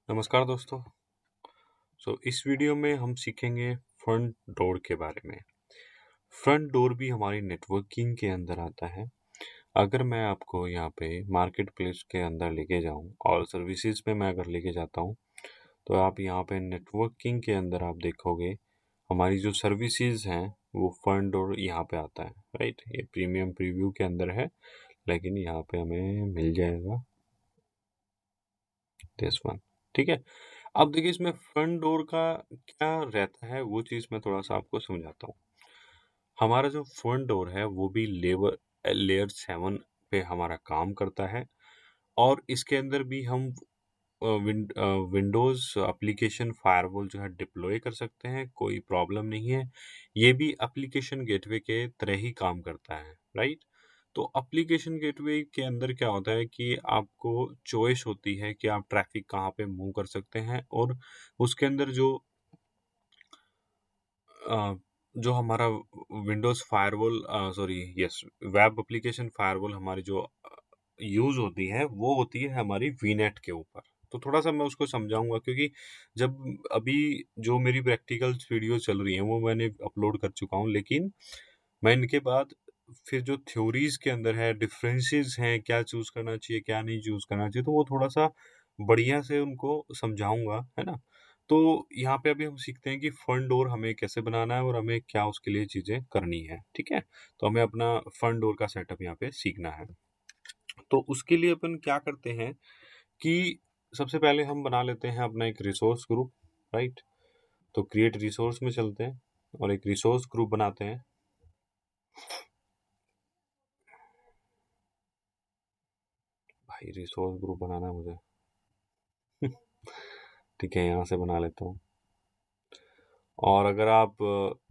नमस्कार दोस्तों। इस वीडियो में हम सीखेंगे फ्रंट डोर के बारे में। फ्रंट डोर भी हमारी नेटवर्किंग के अंदर आता है। अगर मैं आपको यहाँ पे मार्केट प्लेस के अंदर लेके जाऊँ और सर्विसेज पे मैं अगर लेके जाता हूँ, तो आप यहाँ पे नेटवर्किंग के अंदर आप देखोगे हमारी जो सर्विसेज हैं वो फ्रंट डोर यहाँ पे आता है, राइट। ये प्रीमियम प्रीव्यू के अंदर है, लेकिन यहाँ पे हमें मिल जाएगा दिस वन। ठीक है। अब देखिए इसमें फ्रंट डोर का क्या रहता है, वो चीज़ मैं थोड़ा सा आपको समझाता हूँ। हमारा जो फ्रंट डोर है वो भी लेयर 7 पे हमारा काम करता है, और इसके अंदर भी हम विंडोज़ एप्लीकेशन फायरवॉल जो है डिप्लॉय कर सकते हैं, कोई प्रॉब्लम नहीं है। ये भी एप्लीकेशन गेटवे के तरह ही काम करता है, राइट। तो एप्लीकेशन गेटवे के अंदर क्या होता है कि आपको चॉइस होती है कि आप ट्रैफिक कहाँ पे मूव कर सकते हैं, और उसके अंदर अ, जो हमारा Windows firewall sorry yes web application firewall हमारी जो यूज़ होती है वो होती है हमारी वीनेट के ऊपर। तो थोड़ा-सा मैं उसको समझाऊँगा, क्योंकि जब अभी जो मेरी प्रैक्टिकल्स वीडियो चल रही हैं वो मैंने अपलोड कर चुका हूँ, लेकिन मैं इनके बाद फिर जो थ्योरीज़ के अंदर है, डिफरेंसेस हैं, क्या चूज़ करना चाहिए, क्या नहीं चूज़ करना चाहिए, तो वो थोड़ा-सा बढ़िया से उनको समझाऊँगा, है ना? तो यहाँ पे अभी हम सीखते हैं कि फ्रंट डोर हमें कैसे बनाना है और हमें क्या उसके लिए चीज़ें करनी है, ठीक है? तो हमें अपना फ्रंट डोर का सेटअप यहाँ पे सीखना है। तो उसके लिए अपन क्या करते हैं कि सबसे पहले हम बना लेते हैं अपना एक रिसोर्स ग्रुप, राइट। तो क्रिएट रिसोर्स में चलते हैं और एक रिसोर्स ग्रुप बनाते हैं। भाई रिसोर्स ग्रुप बनाना है मुझे। ठीक है, यहाँ से बना लेता हूँ। और अगर आप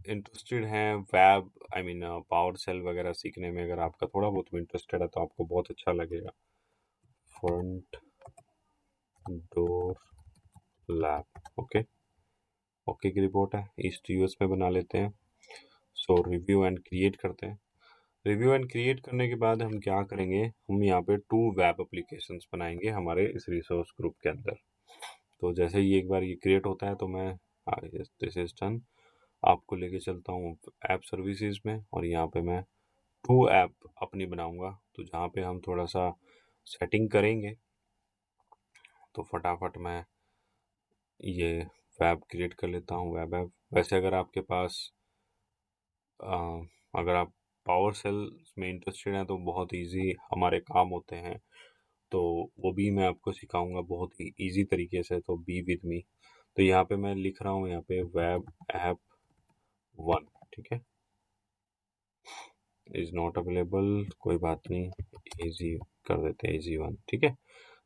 इंटरेस्टेड हैं web I mean power cell वगैरह सीखने में, अगर आपका थोड़ा बहुत भी इंटरेस्टेड है तो आपको बहुत अच्छा लगेगा। Front door lab, okay. Okay की रिपोर्ट है, ईस्ट यूएस में बना लेते हैं। रिव्यू एंड क्रिएट करते हैं। रिव्यू एंड क्रिएट करने के बाद हम क्या करेंगे, हम यहाँ पे 2 वेब एप्लीकेशंस बनाएंगे हमारे इस रिसोर्स ग्रुप के अंदर। तो जैसे ही एक बार ये क्रिएट होता है तो मैं दिस इज डन, आपको लेके चलता हूँ ऐप सर्विसेज में, और यहाँ पे मैं 2 ऐप अपनी बनाऊंगा। तो जहाँ पे हम थोड़ा सा सेटिंग करेंगे, तो फटाफट मैं ये वेब क्रिएट कर लेता हूँ, वेब ऐप। वैसे अगर आपके पास अ, अगर आप पावर सेल में इंटरेस्टेड हैं तो बहुत इजी हमारे काम होते हैं, तो वो भी मैं आपको सिखाऊंगा बहुत ही इजी तरीके से। तो बी विद मी। तो यहाँ पे मैं लिख रहा हूँ यहाँ पे वेब ऐप 1, ठीक है। इज नॉट अवेलेबल, कोई बात नहीं, इजी कर देते हैं, इजी 1, ठीक है।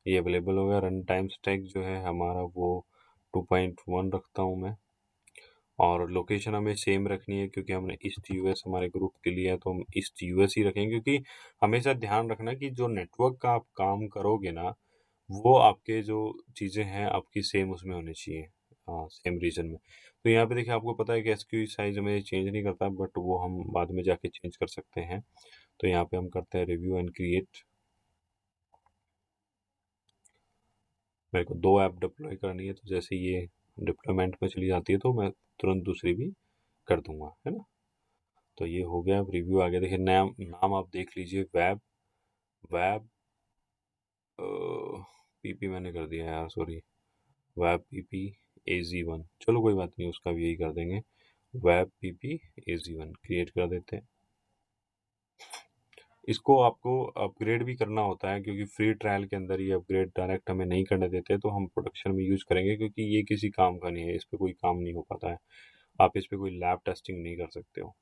ये अवेलेबल हो गया। रन टाइम स्टैक जो है हमारा वो 2.1 रखता हूँ मैं, और लोकेशन हमें सेम रखनी है क्योंकि हमने ईस्ट यूएस हमारे ग्रुप के लिए है, तो हम ईस्ट यूएस ही रखेंगे, क्योंकि हमेशा ध्यान रखना कि जो नेटवर्क का आप काम करोगे ना, वो आपके जो चीज़ें हैं आपकी सेम उसमें होनी चाहिए, हाँ सेम रीजन में। तो यहाँ पे देखिए आपको पता है कि एसक्यू साइज हमें चेंज नहीं करता, बट वो हम बाद में जाके चेंज कर सकते हैं। तो यहाँ पे हम करते हैं रिव्यू एंड क्रिएट। मेरे को 2 ऐप डिप्लॉय करनी है, तो जैसे ये डिप्लॉयमेंट में चली जाती है तो मैं तुरंत दूसरी भी कर दूंगा, है ना। तो ये हो गया। अब रिव्यू आ गया, देखिए नाम नाम आप देख लीजिए, वेब वेब पीपी मैंने कर दिया यार, सॉरी। वेब पीपी AZ1, चलो कोई बात नहीं, उसका भी यही कर देंगे। वेब पीपी AZ1 क्रिएट कर देते हैं। इसको आपको अपग्रेड भी करना होता है, क्योंकि फ्री ट्रायल के अंदर ये अपग्रेड डायरेक्ट हमें नहीं करने देते, तो हम प्रोडक्शन में यूज़ करेंगे, क्योंकि ये किसी काम का नहीं है, इस पर कोई काम नहीं हो पाता है। आप इस पर कोई लैब टेस्टिंग नहीं कर सकते हो।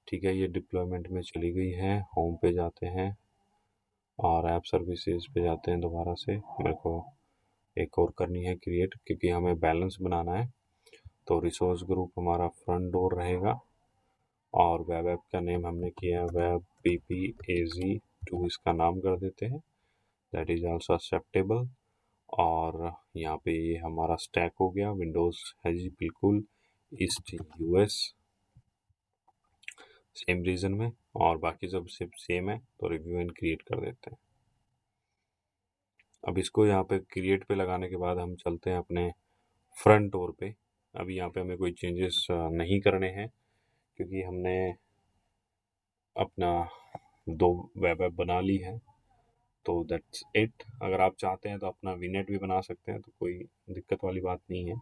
ठीक है, ये डिप्लॉयमेंट में चली गई है। होम पे जाते हैं और ऐप सर्विसेज पे जाते हैं दोबारा से। मेरे को एक और करनी है क्रिएट, क्योंकि हमें बैलेंस बनाना है। तो रिसोर्स ग्रुप हमारा फ्रंट डोर रहेगा, और वेब ऐप का नेम हमने किया है वेब PPAZ2, इसका नाम कर देते हैं। That is also acceptable. और यहाँ पे ये हमारा स्टैक हो गया। विंडोज़ है जी बिल्कुल ईस्ट यूएस सेम रीजन में, और बाकी सब सिर्फ सेम है। तो रिव्यू एंड क्रिएट कर देते हैं। अब इसको यहाँ पे क्रिएट पे लगाने के बाद हम चलते हैं अपने फ्रंट डोर पे। अभी यहाँ पे हमें कोई चेंजेस नहीं करने हैं, क्योंकि हमने अपना 2 वेब ऐप बना ली है। तो दैट्स इट। अगर आप चाहते हैं तो अपना वीनेट भी बना सकते हैं, तो कोई दिक्कत वाली बात नहीं है।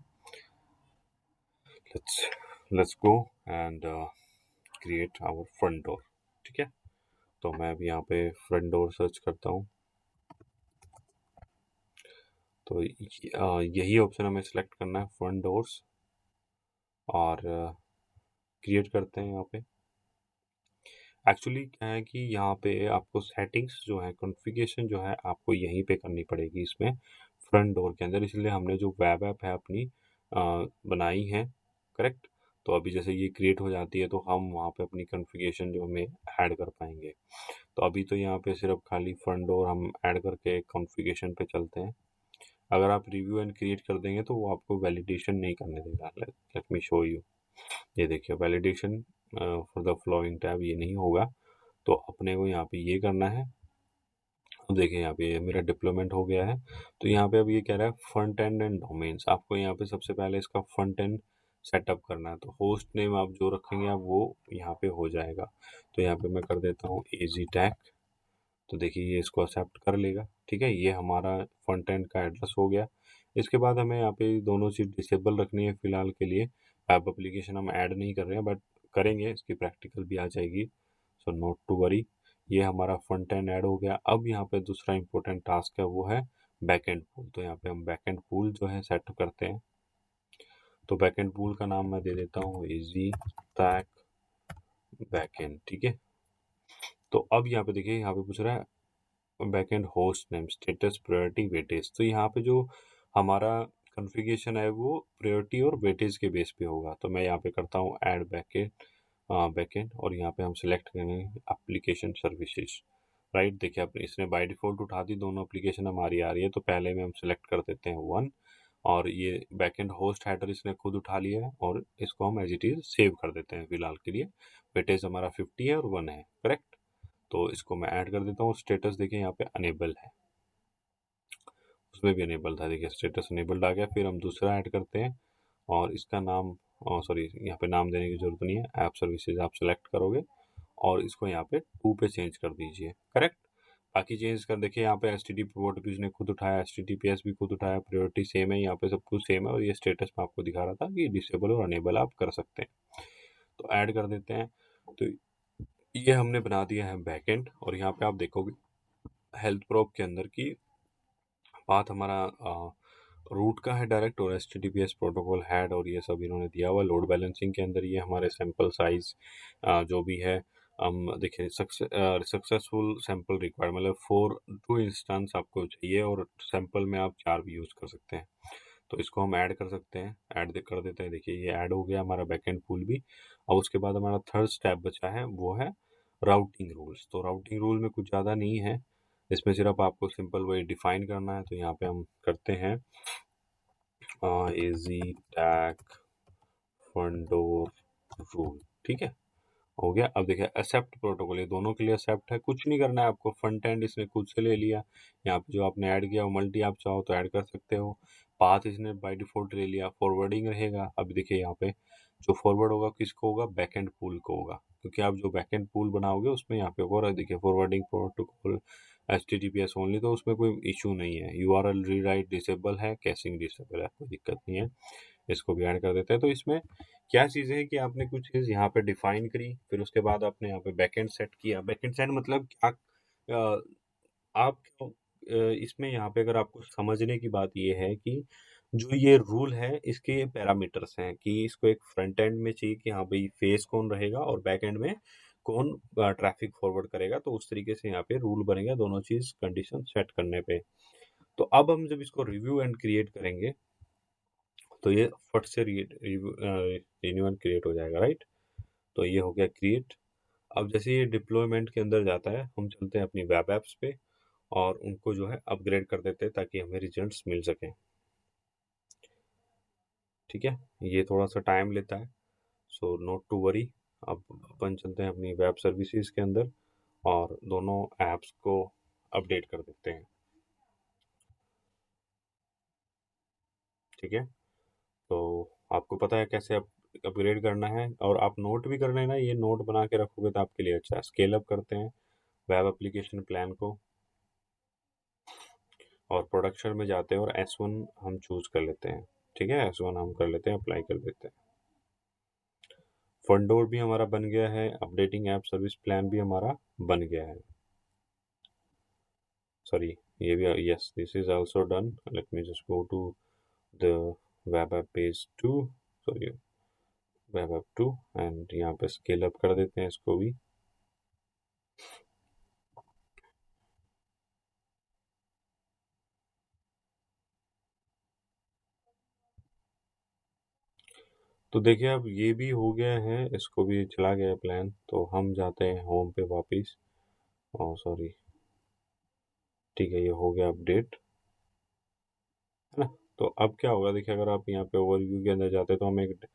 Let's let's go and create our front door. ठीक है, तो मैं अभी यहाँ पे फ्रंट डोर सर्च करता हूँ। तो यही ऑप्शन हमें सेलेक्ट करना है, फ्रंट डोर्स, और क्रिएट करते हैं यहाँ पे। एक्चुअली क्या है कि यहाँ पे आपको सेटिंग्स जो है, कॉन्फ़िगरेशन जो है, आपको यहीं पे करनी पड़ेगी इसमें फ्रंट डोर के अंदर। इसलिए हमने जो वेब ऐप है अपनी बनाई है, करेक्ट। तो अभी जैसे ये क्रिएट हो जाती है तो हम वहाँ पे अपनी कॉन्फ़िगरेशन जो हमें ऐड कर पाएंगे। तो अभी तो यहाँ पे सिर्फ खाली फ्रंट डोर हम ऐड करके कॉन्फ़िगरेशन पे चलते हैं। अगर आप रिव्यू एंड क्रिएट कर देंगे तो वो आपको वैलिडेशन नहीं करने देगा। Let me show you. ये देखिए, validation for the flowing tab ये नहीं होगा। तो अपने को यहाँ पे ये करना है। अब देखिए यहाँ पे मेरा डिप्लॉयमेंट हो गया है। तो यहाँ पे अब ये कह रहा है फ्रंट एंड एंड डोमेन्स। आपको यहाँ पे सबसे पहले इसका फ्रंट एंड सेटअप करना है। तो होस्ट नेम आप जो रखेंगे आप वो यहाँ पे हो जाएगा। तो यहाँ पे मैं कर देता हूँ एजी टैग। तो देखिए ये इसको एक्सेप्ट कर लेगा। ठीक है, ये हमारा फ्रंट एंड का एड्रेस हो गया। इसके बाद हमें यहाँ पे दोनों चीज़ डिसेबल रखनी है फिलहाल के लिए। वेब एप्लीकेशन हम ऐड नहीं कर रहे हैं, बट करेंगे, इसकी प्रैक्टिकल भी आ जाएगी। So not to worry. ये हमारा फ्रंट एंड ऐड हो गया। अब यहाँ पे दूसरा इंपॉर्टेंट टास्क है, वो है बैक एंड पूल। तो यहाँ पे हम बैक एंड पूल जो है सेट करते हैं। तो बैक एंड पूल का नाम मैं दे देता हूँ इजी टैग बैक एंड। ठीक है, तो अब यहाँ पे देखिए, यहाँ पे पूछ रहा है backend host name, status, priority, weightage. तो यहाँ पे जो हमारा कॉन्फ़िगरेशन है वो प्रायोरिटी और वेटेज के बेस पे होगा। तो मैं यहाँ पे करता हूँ ऐड बैकएंड, और यहाँ पे हम सिलेक्ट करेंगे एप्लीकेशन सर्विसेज। राइट, देखिए अपने इसने बाय डिफ़ॉल्ट उठा दी, दोनों एप्लीकेशन हमारी आ रही है। तो पहले में हम सिलेक्ट कर देते हैं 1, और ये बैकएंड होस्ट हेडर इसने खुद उठा लिया है, और इसको हम एज इट इज़ सेव कर देते हैं फिलहाल के लिए। वेटेज हमारा 50 है और 1 है, करेक्ट। तो इसको मैं ऐड कर देता हूँ। स्टेटस देखिए यहाँ पे अनेबल है, उसमें भी अनेबल था, देखिए स्टेटस अनेबल्ड आ गया। फिर हम दूसरा ऐड करते हैं, और इसका नाम, सॉरी यहाँ पे नाम देने की जरूरत नहीं है, ऐप सर्विसेज आप सेलेक्ट करोगे और इसको यहाँ पे 2 पे चेंज कर दीजिए, करेक्ट। बाकी चेंज कर देखिए, यहाँ पे एस टी टी पोर्ट भी उसने खुद उठाया, S T T P S भी खुद उठाया, प्रायोरिटी सेम है, यहाँ पे सब कुछ सेम है। और ये स्टेटस में आपको दिखा रहा था कि डिसेबल और अनेबल आप कर सकते हैं। तो ऐड कर देते हैं। तो ये हमने बना दिया है बैकएंड। और यहाँ पे आप देखोगे हेल्थ प्रोब के अंदर की पाथ हमारा रूट का है डायरेक्ट, और H T T P S protocol had, और ये सब इन्होंने दिया हुआ। लोड बैलेंसिंग के अंदर ये हमारे सैंपल साइज जो भी है, हम देखिए सक्सेसफुल सैंपल रिक्वायर्ड, मतलब 2 इंस्टेंस आपको चाहिए, और सैंपल में आप 4 भी यूज़ कर सकते हैं। तो इसको हम ऐड कर सकते हैं, ऐड कर देते हैं। देखिए ये ऐड हो गया हमारा बैकएंड पूल भी। अब उसके बाद हमारा थर्ड स्टेप बचा है, वो है राउटिंग रूल्स। तो राउटिंग रूल में कुछ ज़्यादा नहीं है, इसमें सिर्फ आपको सिंपल वही डिफाइन करना है। तो यहाँ पे हम करते हैं एजी टैग फंडोर रूल। ठीक है, हो गया। अब देखिए एक्सेप्ट प्रोटोकॉल, ये दोनों के लिए एक्सेप्ट है, कुछ नहीं करना है आपको। फ्रंट एंड इसने खुद से ले लिया, यहाँ पे जो आपने ऐड किया वो मल्टी आप चाहो तो ऐड कर सकते हो। पाथ इसने बाय डिफॉल्ट ले लिया, फॉरवर्डिंग रहेगा। अब देखिए यहाँ पे जो फॉरवर्ड होगा किसको होगा, बैकएंड पूल को होगा, क्योंकि आप जो बैकएंड पूल बनाओगे उसमें यहाँ पे होगा। देखिए forwarding protocol H T T P S only, तो उसमें कोई इशू नहीं है। You R L rewrite disable है, कैशिंग डिसेबल है, कोई दिक्कत नहीं है। इसको भी ऐड कर देते हैं। तो इसमें क्या चीज़ें हैं कि आपने कुछ चीज़ यहाँ पे डिफाइन करी, फिर उसके बाद आपने यहाँ पे बैकएंड सेट किया। बैकएंड सेट मतलब क्या, आप इसमें यहाँ पे अगर आपको समझने की बात ये है कि जो ये रूल है इसके पैरामीटर्स हैं, कि इसको एक फ्रंट एंड में चाहिए कि हाँ भाई फेस कौन रहेगा, और बैक एंड में कौन ट्रैफिक फॉरवर्ड करेगा। तो उस तरीके से यहाँ पे रूल बनेगा दोनों चीज़ कंडीशन सेट करने पे। तो अब हम जब इसको रिव्यू एंड क्रिएट करेंगे तो ये फट से रिन्यू एंड क्रिएट हो जाएगा, राइट। तो ये हो गया क्रिएट। अब जैसे ये डिप्लॉयमेंट के अंदर जाता है, हम चलते हैं अपनी वेब एप्स पे और उनको जो है अपग्रेड कर देते हैं ताकि हमें रिजल्ट्स मिल सकें। ठीक है, ये थोड़ा सा टाइम लेता है, सो नॉट टू वरी। अब अपन चलते हैं अपनी वेब सर्विसेज के अंदर और दोनों ऐप्स को अपडेट कर देते हैं। ठीक है। तो आपको पता है कैसे अपग्रेड करना है, और आप नोट भी कर लेना, ये नोट बना के रखोगे तो आपके लिए अच्छा है। स्केल अप करते हैं वेब एप्लीकेशन प्लान को, और प्रोडक्शन में जाते हैं और S1 हम चूज कर लेते हैं। ठीक है, S1 हम कर लेते हैं, अप्लाई कर देते हैं। फंडोर भी हमारा बन गया है, अपडेटिंग ऐप सर्विस प्लान भी हमारा बन गया है। सॉरी, ये भी, yes, this is also done. Let me just go to the web app page 2, sorry, web app 2, and यहाँ पे स्केल अप कर देते हैं इसको भी। तो देखिए अब ये भी हो गया है, इसको भी चला गया है प्लान। तो हम जाते हैं होम पे वापस। ओ सॉरी, ठीक है, ये हो गया अपडेट, है ना। तो अब क्या होगा, देखिए अगर आप यहाँ पे ओवरव्यू के अंदर जाते हैं तो हमें एक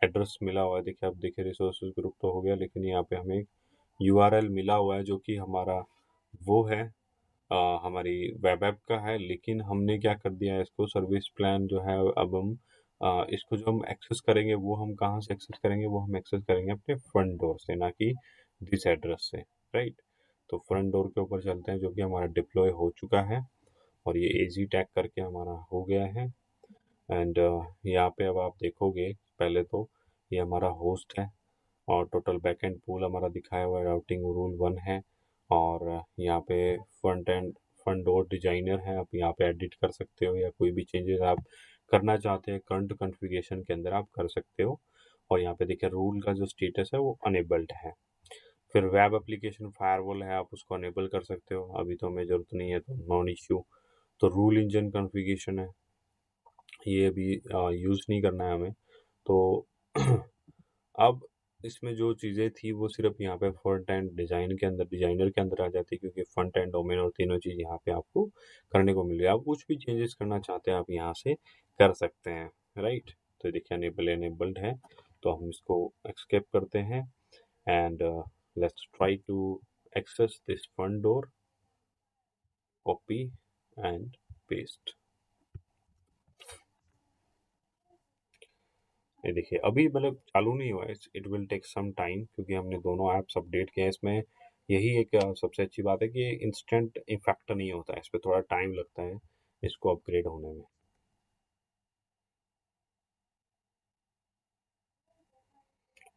एड्रेस मिला हुआ है। देखिए, आप देखिए रिसोर्सेज ग्रुप तो हो गया, लेकिन यहाँ पे हमें एक यूआरएल मिला हुआ है जो कि हमारा वो है, हमारी वेब ऐप का है। लेकिन हमने क्या कर दिया है, इसको सर्विस प्लान जो है, अब हम इसको जो हम एक्सेस करेंगे वो हम कहाँ से एक्सेस करेंगे, वो हम एक्सेस करेंगे अपने फ्रंट डोर से, ना कि दिस एड्रेस से, राइट। तो फ्रंट डोर के ऊपर चलते हैं, जो कि हमारा डिप्लॉय हो चुका है, और ये एजी टैग करके हमारा हो गया है। एंड यहाँ पे अब आप देखोगे, पहले तो ये हमारा होस्ट है, और टोटल बैकएंड पूल हमारा दिखाया हुआ है, राउटिंग रूल 1 है, और यहाँ पे front end front door designer है। आप यहाँ पे एडिट कर सकते हो, या कोई भी चेंजेस आप करना चाहते हैं करंट कॉन्फ़िगरेशन के अंदर आप कर सकते हो। और यहाँ पे देखिए रूल का जो स्टेटस है वो अनेबल्ड है। फिर वेब एप्लीकेशन फायरवॉल है, आप उसको अनेबल कर सकते हो, अभी तो हमें ज़रूरत नहीं है, तो नॉन इश्यू। तो रूल इंजन कॉन्फ़िगरेशन है, ये अभी यूज़ नहीं करना है हमें। तो अब इसमें जो चीज़ें थी वो सिर्फ यहाँ पे फ्रंट एंड डिज़ाइन के अंदर, डिज़ाइनर के अंदर आ जाती है, क्योंकि फ्रंट एंड डोमेन और तीनों चीज़ यहाँ पे आपको करने को मिल रही है। आप कुछ भी चेंजेस करना चाहते हैं आप यहाँ से कर सकते हैं, राइट। तो देखिए एनेबल्ड है, तो हम इसको एक्सकेप करते हैं, and let's try to access this front door, copy and paste. ये देखिए अभी मतलब चालू नहीं हुआ है, it will take some time, क्योंकि हमने दोनों ऐप्स अपडेट किए हैं इसमें। यही एक सबसे अच्छी बात है कि इंस्टेंट इफेक्ट नहीं होता है, इस पर थोड़ा टाइम लगता है इसको अपग्रेड होने में।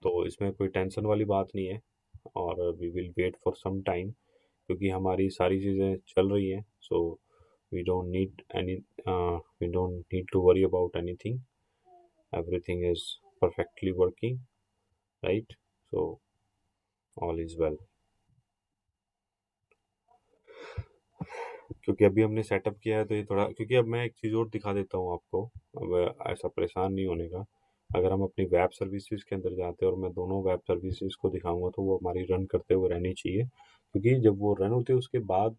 तो इसमें कोई टेंशन वाली बात नहीं है, और we will wait for some time, क्योंकि हमारी सारी चीज़ें चल रही हैं। So we don't need any we don't need to worry about anything, everything is perfectly working, right. So all is well. क्योंकि अभी हमने सेटअप किया है, तो ये थोड़ा, क्योंकि अब मैं एक चीज़ और दिखा देता हूँ आपको, अब ऐसा परेशान नहीं होने का। अगर हम अपनी वेब सर्विसेज के अंदर जाते हैं और मैं दोनों वेब सर्विसेज को दिखाऊंगा, तो वो हमारी रन करते हुए रहनी चाहिए, क्योंकि जब वो रन होती है उसके बाद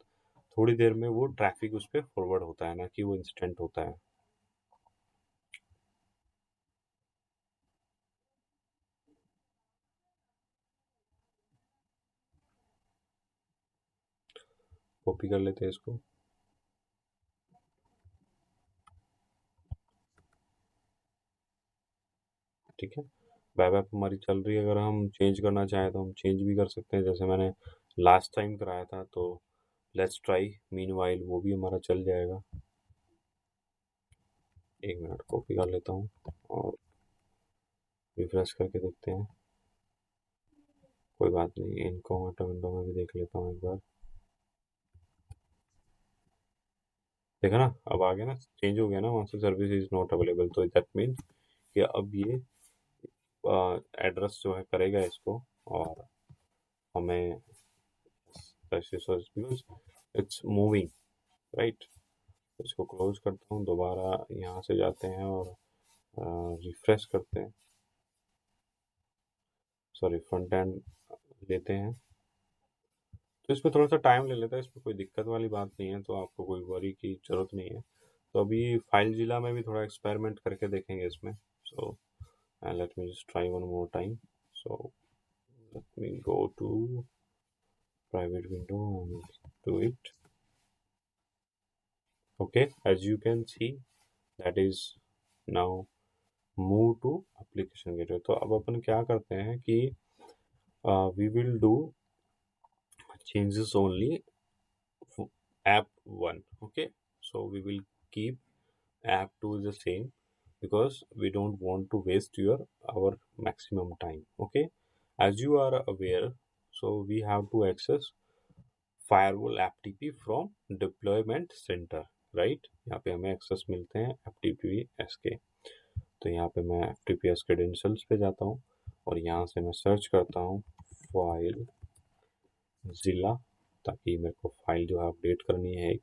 थोड़ी देर में वो ट्रैफिक उस पर फॉरवर्ड होता है, ना कि वो इंस्टेंट होता है। कॉपी कर लेते हैं इसको, ठीक है। वेब ऐप हमारी चल रही है, अगर हम चेंज करना चाहें तो हम चेंज भी कर सकते हैं, जैसे मैंने लास्ट टाइम कराया था। तो लेट्स ट्राई, मीनवाइल वो भी हमारा चल जाएगा। एक मिनट, कॉपी कर लेता हूँ और रिफ्रेश करके देखते हैं। कोई बात नहीं, इनको ऑटो विंडो में भी देख लेता हूँ एक बार। देखा ना, अब आ गया ना, चेंज हो गया ना, वहाँ से सर्विस इज नॉट अवेलेबल। तो दैट मीन कि अब ये एड्रेस जो है करेगा इसको, और हमें बिकॉज इट्स मूविंग, राइट। इसको क्लोज करता हूँ, दोबारा यहाँ से जाते हैं और रिफ्रेश करते हैं, सॉरी फ्रंट एंड लेते हैं। तो इसमें थोड़ा सा टाइम ले लेता है, इसमें कोई दिक्कत वाली बात नहीं है, तो आपको कोई वरी की ज़रूरत नहीं है। तो अभी फाइल जिला में भी थोड़ा एक्सपेरिमेंट करके देखेंगे इसमें। So let me just try one more time. So let me go to private window and do it. Okay, as you can see, that is now move to application gateway. तो अब अपन क्या करते हैं कि we will do changes only app 1. Okay, so we will keep app 2 is the same because we don't want to waste your our maximum time. Okay, as you are aware, so we have to access firewall ftp from deployment center, right? यहाँ पे हमें access मिलते हैं ftps के। तो यहाँ पे मैं ftps credentials पे जाता हूँ और यहाँ से मैं सर्च करता हूँ फाइल जिला, ताकि मेरे को फाइल जो है अपडेट करनी है एक।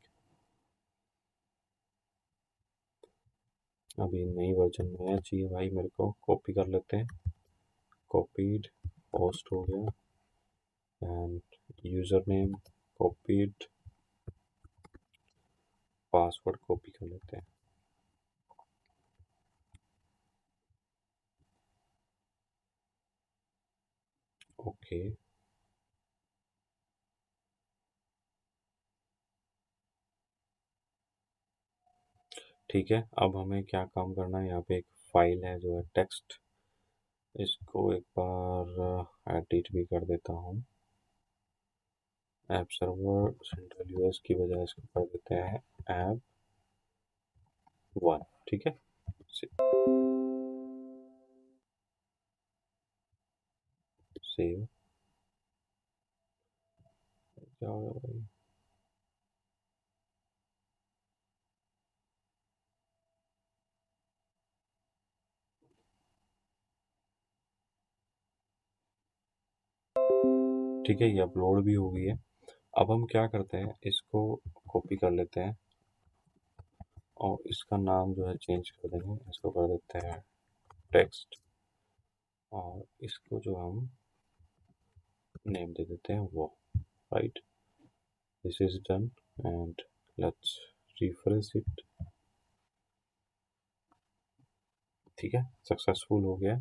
अभी नई वर्जन में चाहिए भाई मेरे को, कॉपी कर लेते हैं। कॉपीड, पोस्ट हो गया, and user name copied, password copy कर लेते हैं। ओके, ठीक है। अब हमें क्या काम करना है, यहाँ पे एक फाइल है जो है टेक्स्ट, इसको एक बार एडिट भी कर देता हूँ। ऐप सर्वर सेंट्रल यूएस की बजाय इसको कर देते हैं ऐप 1, ठीक है। सेव, क्या होगा भाई? ठीक है, ये अपलोड भी हो गई है। अब हम क्या करते हैं, इसको कॉपी कर लेते हैं और इसका नाम जो है चेंज कर देंगे, इसको कर देते हैं टेक्स्ट, और इसको जो हम नेम दे देते हैं वो, right. This is done and let's refresh it. ठीक है, सक्सेसफुल हो गया।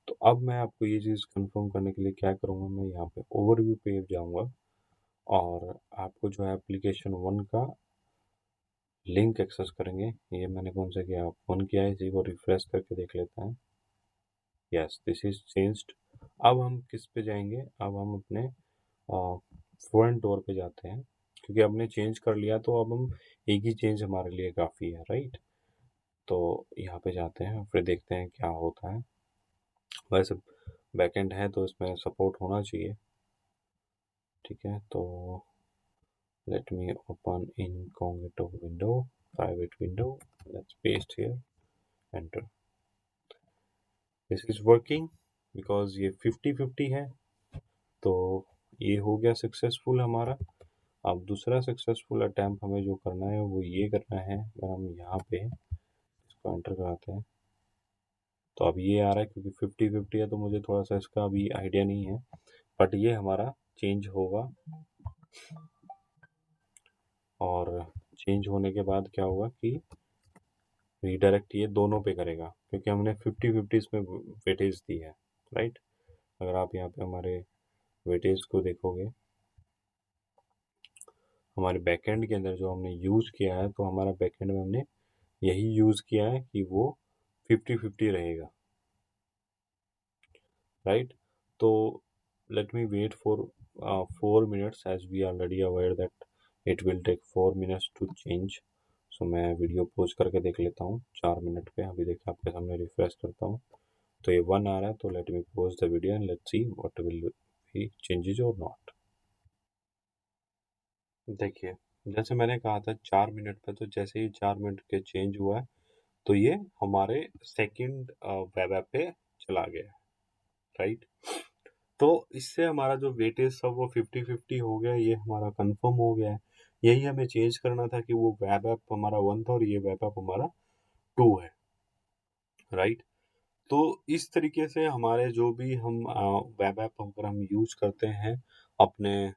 तो अब मैं आपको ये चीज़ कंफर्म करने के लिए क्या करूँगा, मैं यहाँ पे ओवरव्यू पे जाऊँगा और आपको जो है एप्लीकेशन 1 का लिंक एक्सेस करेंगे। ये मैंने कौन सा किया, 1 किया है, इसी को रिफ्रेश करके देख लेते हैं। Yes, this is changed. अब हम किस पे जाएंगे, अब हम अपने फ्रंट डोर पे जाते हैं, क्योंकि हमने चेंज कर लिया तो अब हम एक ही चेंज हमारे लिए काफ़ी है, राइट। तो यहाँ पे जाते हैं, फिर देखते हैं क्या होता है। वैसे बैकएंड है तो इसमें सपोर्ट होना चाहिए, ठीक है। तो let me open incognito window, private window, let's paste here, enter. This is working because ये 50-50 है, तो ये हो गया सक्सेसफुल हमारा। अब दूसरा सक्सेसफुल अटैम्प्ट हमें जो करना है वो ये करना है, अगर हम यहाँ पे इसको एंटर कराते हैं तो अब ये आ रहा है, क्योंकि 50-50 है तो मुझे थोड़ा सा इसका अभी आइडिया नहीं है, बट ये हमारा चेंज होगा। और चेंज होने के बाद क्या होगा कि रीडायरेक्ट ये दोनों पे करेगा, क्योंकि हमने 50-50 इसमें वेटेज दी है, राइट। अगर आप यहाँ पे हमारे वेटेज को देखोगे, हमारे बैकएंड के अंदर जो हमने यूज़ किया है, तो हमारा बैकएंड में हमने यही यूज़ किया है कि वो 50-50 रहेगा, राइट। तो let me wait for 4 minutes, as we are already aware that it will take 4 minutes to change. So मैं वीडियो पोज करके देख लेता हूँ 4 मिनट पे। अभी देखिए आपके सामने रिफ्रेश करता हूँ तो ये 1 आ रहा है, तो let me pose the video and let's see what will be changes और नॉट। देखिए, जैसे मैंने कहा था 4 मिनट पे, तो जैसे ही 4 मिनट के चेंज हुआ है तो ये हमारे सेकंड वेब ऐप पे चला गया, राइट। तो इससे हमारा जो वेटेज सब वो 50-50 हो गया, ये हमारा कंफर्म हो गया है। यही हमें चेंज करना था कि वो वेब ऐप हमारा 1 था और ये वेब ऐप हमारा 2 है, राइट। तो इस तरीके से हमारे जो भी हम वेब ऐप अगर हम यूज करते हैं अपने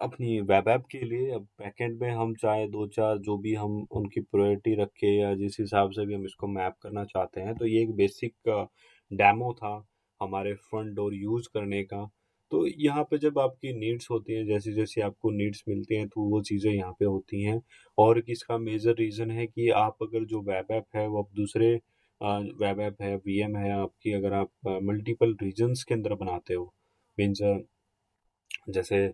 अपनी वेब ऐप के लिए, अब बैकएंड में हम चाहे 2-4 जो भी हम उनकी प्रायोरिटी रखे या जिस हिसाब से भी हम इसको मैप करना चाहते हैं, तो ये एक बेसिक डेमो था हमारे फ्रंट डोर यूज करने का। तो यहाँ पे जब आपकी नीड्स होती हैं, जैसे-जैसे आपको नीड्स मिलती हैं, तो वो चीज़ें यहाँ पे होती हैं। और एक इसका मेजर रीज़न है कि आप अगर जो वेब ऐप है, वो आप दूसरे वेब ऐप है, वीएम है आपकी, अगर आप मल्टीपल रीजन्स के अंदर बनाते हो, मीन्स जैसे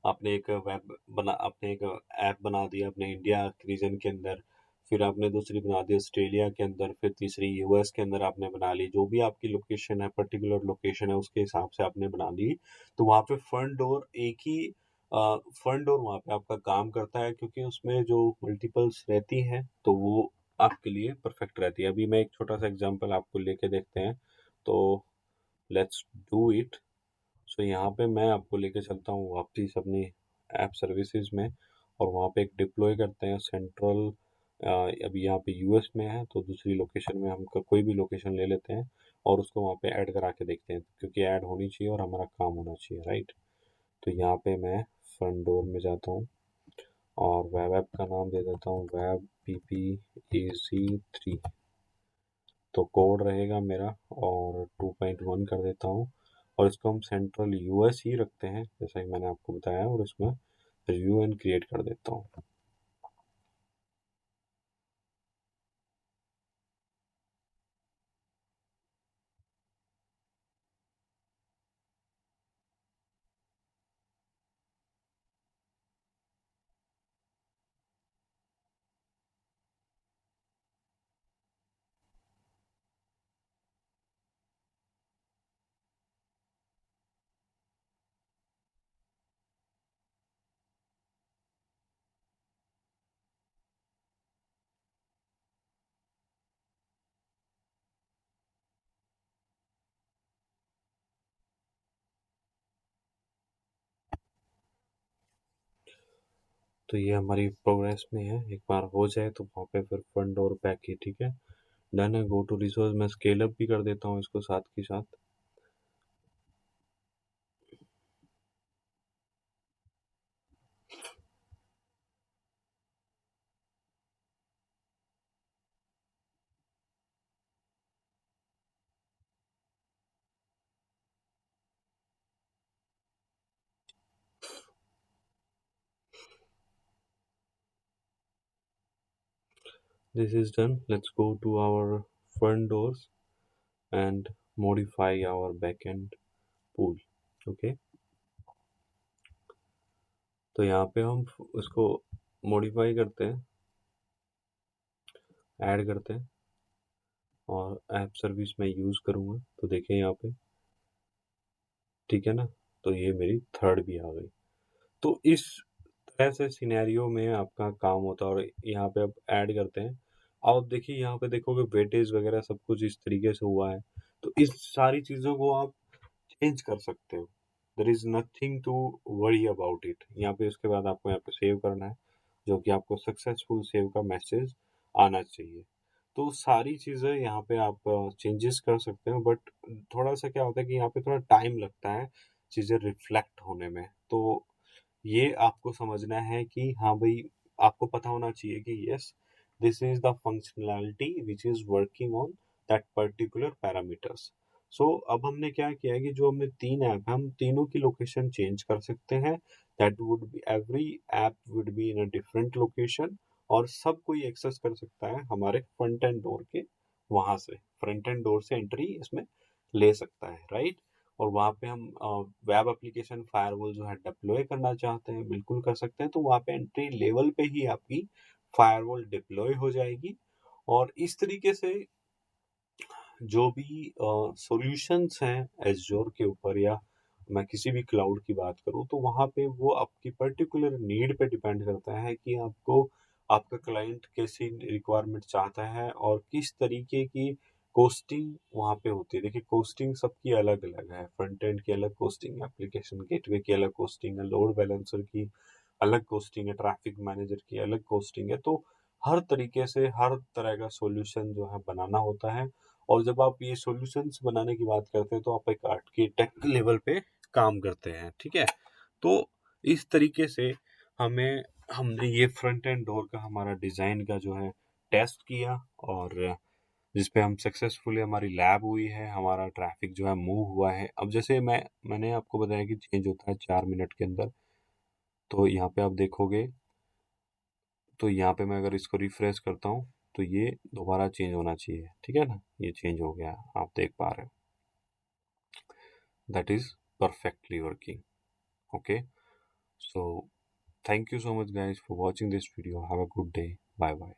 आपने एक ऐप बना दिया अपने इंडिया रीजन के अंदर, फिर आपने दूसरी बना दी ऑस्ट्रेलिया के अंदर, फिर तीसरी यूएस के अंदर आपने बना ली, जो भी आपकी लोकेशन है, पर्टिकुलर लोकेशन है, उसके हिसाब से आपने बना ली। तो वहाँ पे फंड और एक ही फंड और वहाँ पे आपका काम करता है, क्योंकि उसमें जो मल्टीपल्स रहती हैं तो वो आपके लिए परफेक्ट रहती है। अभी मैं एक छोटा सा एग्जांपल आपको लेके देखते हैं, तो लेट्स डू इट। सो यहाँ पे मैं आपको लेके चलता हूँ वापस अपनी ऐप सर्विसेज में, और वहाँ पे एक डिप्लॉय करते हैं सेंट्रल। अभी यहाँ पे यूएस में है, तो दूसरी लोकेशन में हम कोई भी लोकेशन ले लेते हैं और उसको वहाँ पे ऐड करा के देखते हैं, क्योंकि ऐड होनी चाहिए और हमारा काम होना चाहिए, राइट। तो यहाँ पे मैं फ्रंट डोर में जाता हूँ और वेब ऐप का नाम दे देता हूँ वेब PPAC3, तो कोड रहेगा मेरा, और 2.1 कर देता हूँ, और इसको हम सेंट्रल यूएस ही रखते हैं जैसा कि मैंने आपको बताया, और इसमें रिव्यू एंड क्रिएट कर देता हूँ। तो ये हमारी प्रोग्रेस में है, एक बार हो जाए तो वहाँ पे फिर फ्रंट और बैक ही, ठीक है। डन है। गो टू रिसोर्स, मैं स्केल अप भी कर देता हूँ इसको साथ के साथ। This is done, let's go to our front doors and modify our backend pool। Okay, तो यहाँ पे हम उसको मॉडिफाई करते हैं, ऐड करते हैं, और ऐप सर्विस मैं यूज़ करूँगा, तो देखिए यहाँ पे, ठीक है ना। तो ये मेरी थर्ड भी आ गई। तो इस तरह से सिनेरियो में आपका काम होता है, और यहाँ पे अब ऐड करते हैं। अब देखिए यहाँ पे देखोगे वेटेज वगैरह सब कुछ इस तरीके से हुआ है, तो इस सारी चीज़ों को आप चेंज कर सकते हो। There is nothing to worry about it. यहाँ पे उसके बाद आपको यहाँ पे सेव करना है, जो कि आपको सक्सेसफुल सेव का मैसेज आना चाहिए। तो सारी चीज़ें यहाँ पे आप चेंजेस कर सकते हो, बट थोड़ा सा क्या होता है कि यहाँ पे थोड़ा टाइम लगता है चीज़ें रिफ्लेक्ट होने में। तो ये आपको समझना है कि हाँ भाई, आपको पता होना चाहिए कि yes, this is the functionality which is working on that particular parameters. So अब हमने क्या किया है कि जो हमने तीन ऐप है, हम तीनों की लोकेशन चेंज कर सकते हैं। That would be every app would be in a different location, और सब कोई एक्सेस कर सकता है हमारे फ्रंट एंड डोर के, वहां से फ्रंट एंड डोर से एंट्री इसमें ले सकता है, राइट। और वहाँ पे हम वेब एप्लीकेशन फायरवॉल जो है डिप्लॉय करना चाहते हैं, बिल्कुल कर सकते हैं। तो वहाँ पे एंट्री लेवल पे ही आपकी फायरवॉल डिप्लॉय हो जाएगी। और इस तरीके से जो भी सॉल्यूशंस हैं एज़्योर के ऊपर, या मैं किसी भी क्लाउड की बात करूँ, तो वहाँ पे वो आपकी पर्टिकुलर नीड पे डिपेंड करता है कि आपको आपका क्लाइंट कैसी रिक्वायरमेंट चाहता है, और किस तरीके की कोस्टिंग वहाँ पे होती है। देखिए, कोस्टिंग सबकी अलग अलग है, फ्रंट एंड की अलग कोस्टिंग है, एप्लीकेशन गेटवे की अलग कोस्टिंग है, लोड बैलेंसर की अलग कोस्टिंग है, ट्रैफिक मैनेजर की अलग कोस्टिंग है। तो हर तरीके से हर तरह का सॉल्यूशन जो है बनाना होता है। और जब आप ये सॉल्यूशंस बनाने की बात करते हैं, तो आप एक आर्किटेक्ट लेवल पे काम करते हैं, ठीक है। तो इस तरीके से हमें हमने ये फ्रंट एंड डोर का हमारा डिज़ाइन का जो है टेस्ट किया, और जिसपे हम सक्सेसफुली हमारी लैब हुई है, हमारा ट्रैफिक जो है मूव हुआ है। अब जैसे मैंने आपको बताया कि चेंज होता है 4 मिनट के अंदर, तो यहाँ पे आप देखोगे, तो यहाँ पे मैं अगर इसको रिफ्रेश करता हूँ तो ये दोबारा चेंज होना चाहिए, ठीक है ना, ये चेंज हो गया, आप देख पा रहे हो, that is perfectly working. Okay, so thank you so much guys for watching this video. Have a good day. Bye bye.